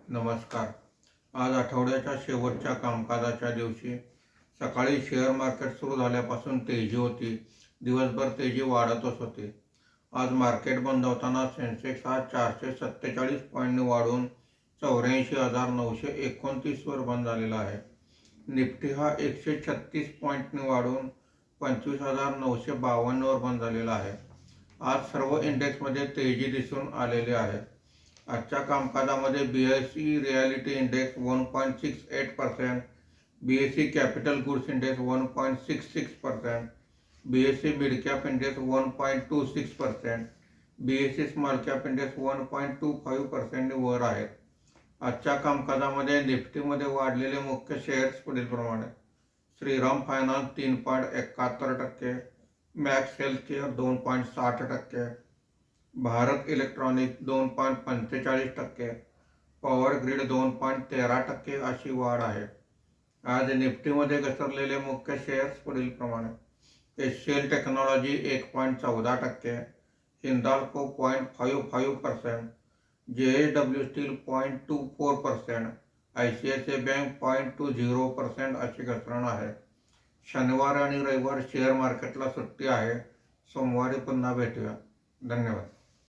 नमस्कार. आज आठवड्याच्या शेवटच्या कामकाजाच्या दिवशी सकाळी शेअर मार्केट सुरू झाल्यापासून तेजी होती. दिवसभर तेजी वाढतच होती. आज मार्केट बंद होताना सेन्सेक्स हा 447 पॉईंटने वाढून 84,929 वर बंद झालेला आहे. निफ्टी हा 136 पॉईंटने वाढून 25,952 वर बंद झालेला आहे. आज सर्व इंडेक्समध्ये तेजी दिसून आलेली आहे. आजच्या कामकाजामध्ये BSE reality index 1.68%, BSE capital goods index 1.66%, BSE mid cap index 1.26%, BSE small cap index 1.25% वर आहेत. आजच्या कामकाजामध्ये निफ्टीमध्ये वाढलेले मुख्य शेअर्स पुढीलप्रमाणे: Shriram finance 3.71%, max healthcare 2.60%, Bharat electronics 2.45%, power grid 2.13% अशी वाढ आहे. आज निफ्टीमध्ये घसरलेले मुख्य शेअर्स पुढीलप्रमाणे: HCL technology 1.14%, Hindalco 0.55%, JSW steel 0.24%, ICICI bank 0.20% अशी घसरण आहे. शनिवार आणि रविवार शेअर मार्केटला सुट्टी आहे. सोमवारी पुन्हा भेटूया. धन्यवाद.